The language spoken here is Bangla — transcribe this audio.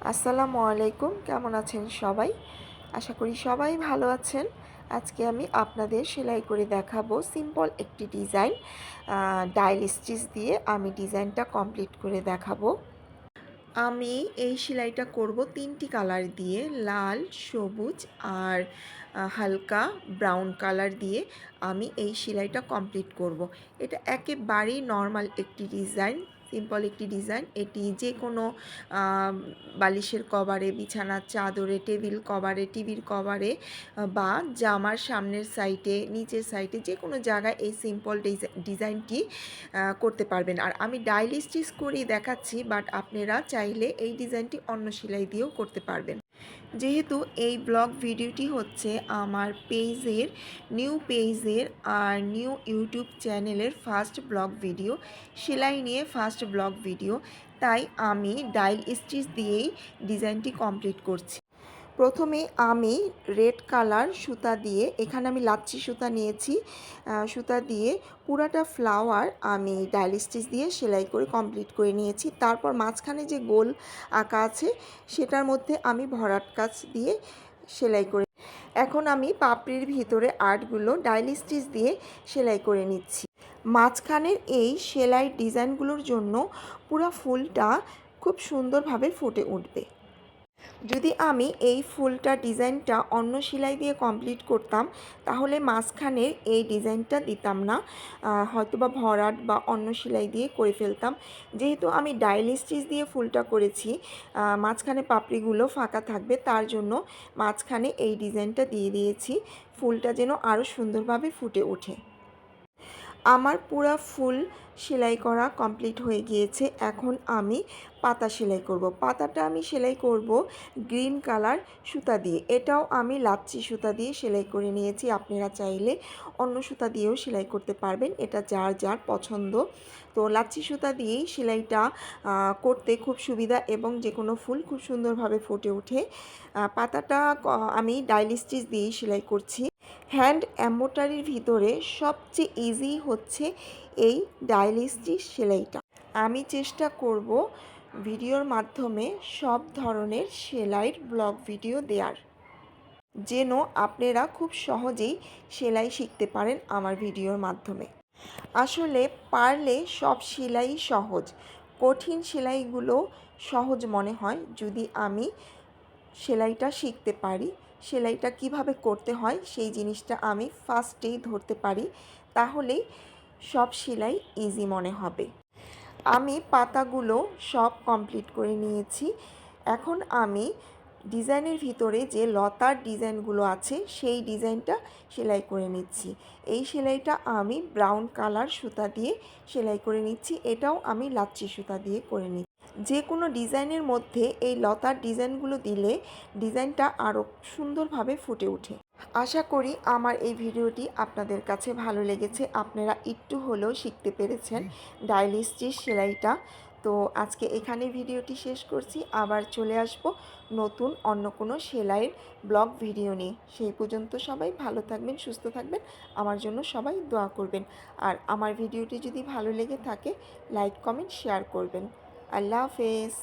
আসসালামু আলাইকুম। কেমন আছেন সবাই? আশা করি সবাই ভালো আছেন। আজকে আমি আপনাদের সেলাই করে দেখাবো সিম্পল একটি ডিজাইন। ডায়াল স্টিচ দিয়ে আমি ডিজাইনটা কমপ্লিট করে দেখাবো। আমি এই সেলাইটা করব 3টি কালার দিয়ে, লাল, সবুজ আর হালকা ব্রাউন কালার দিয়ে আমি এই সেলাইটা কমপ্লিট করব। এটা একেবারেই নর্মাল একটি ডিজাইন, সিম্পল একটি ডিজাইন। এটি যে কোনো বালিশের কভারে, বিছানার চাদরে, টেবিল কভারে, টিভির কভারে বা জামার সামনের সাইডে, নিচের সাইডে যে কোনো জায়গায় এই সিম্পল ডিজাইনটি করতে পারবেন। আর আমি ডায়াল স্টিচ করেই দেখাচ্ছি, বাট আপনারা চাইলে এই ডিজাইনটি অন্য সেলাই দিয়েও করতে পারবেন। যেহেতু এই ব্লগ ভিডিওটি হচ্ছে আমার পেজের আর নিউ ইউটিউব চ্যানেলের ফার্স্ট ব্লগ ভিডিও, সেলাই নিয়ে ফার্স্ট ব্লগ ভিডিও, তাই আমি ডায়াল স্টিচ দিয়েই ডিজাইনটি কমপ্লিট করছি। প্রথমে আমি রেড কালার সুতা দিয়ে, এখানে আমি লাচ্ছি সুতা নিয়েছি, সুতা দিয়ে পুরাটা ফ্লাওয়ার আমি ডায়াল স্টিচ দিয়ে সেলাই করে কমপ্লিট করে নিয়েছি। তারপর মাঝখানে যে গোল আঁকা আছে সেটার মধ্যে আমি ভরাট কাজ দিয়ে সেলাই করে, এখন আমি পাপড়ির ভিতরে আর্টগুলো ডায়াল স্টিচ দিয়ে সেলাই করে নিচ্ছি। মাঝখানের এই সেলাই ডিজাইনগুলোর জন্য পুরো ফুলটা খুব সুন্দরভাবে ফুটে উঠবে। যদি আমি এই ফুলটা ডিজাইনটা অন্য সেলাই দিয়ে কমপ্লিট করতাম তাহলে মাঝখানের এই ডিজাইনটা দিতাম না, হয়তোবা ভরাট বা অন্য সেলাই দিয়ে করে ফেলতাম। যেহেতু আমি ডায়াল স্টিচ দিয়ে ফুলটা করেছি, মাঝখানে পাপড়িগুলো ফাঁকা থাকবে, তার জন্য মাঝখানে এই ডিজাইনটা দিয়ে দিয়েছি, ফুলটা যেন আরও সুন্দরভাবে ফুটে ওঠে। আমার পুরা ফুল সেলাই করা কমপ্লিট হয়ে গিয়েছে। এখন আমি পাতা সেলাই করব। পাতাটা আমি সেলাই করব গ্রিন কালার সুতা দিয়ে। এটাও আমি লাচ্ছি সুতা দিয়ে সেলাই করে নিয়েছি। আপনারা চাইলে অন্য সুতা দিয়েও সেলাই করতে পারবেন, এটা যার যার পছন্দ। তো লাচ্ছি সুতা দিয়েই সেলাইটা করতে খুব সুবিধা এবং যে কোনো ফুল খুব সুন্দরভাবে ফুটে ওঠে। পাতাটা আমি ডায়াল স্টিচ দিয়েই সেলাই করছি। হ্যান্ড এমব্রয়ডারির ভিতরে সবচেয়ে ইজি হচ্ছে এই ডায়াল স্টিচ সেলাইটা। আমি চেষ্টা করব ভিডিওর মাধ্যমে সব ধরনের সেলাইয়ের ব্লগ ভিডিও দেওয়ার, যেন আপনারা খুব সহজেই সেলাই শিখতে পারেন আমার ভিডিওর মাধ্যমে। আসলে পারলে সব সেলাই সহজ, কঠিন সেলাইগুলো সহজ মনে হয় যদি আমি সেলাইটা শিখতে পারি, সেলাইটা কিভাবে করতে হয় সেই জিনিসটা আমি ফার্স্টেই ধরতে পারি, তাহলেই সব সেলাই ইজি মনে হবে। আমি পাতাগুলো সব কমপ্লিট করে নিয়েছি। এখন আমি ডিজাইনের ভিতরে যে লতার ডিজাইনগুলো আছে সেই ডিজাইনটা সেলাই করে নিচ্ছি। এই সেলাইটা আমি ব্রাউন কালার সুতা দিয়ে সেলাই করে নিচ্ছি। এটাও আমি লাচ্ছি সুতা দিয়ে করে নিচ্ছি। যে কোনো ডিজাইনের মধ্যে এই লতার ডিজাইনগুলো দিলে ডিজাইনটা আরও সুন্দরভাবে ফুটে ওঠে। আশা করি আমার এই ভিডিওটি আপনাদের কাছে ভালো লেগেছে, আপনারা একটু হলেও শিখতে পেরেছেন ডায়াল স্টিচ সেলাইটা। তো আজকে এখানে ভিডিওটি শেষ করছি, আবার চলে আসব নতুন অন্য কোনো সেলাইয়ের ব্লগ ভিডিও নিয়ে। সেই পর্যন্ত সবাই ভালো থাকবেন, সুস্থ থাকবেন, আমার জন্য সবাই দোয়া করবেন। আর আমার ভিডিওটি যদি ভালো লেগে থাকে লাইক, কমেন্ট, শেয়ার করবেন। আল্লাহ হাফেজ।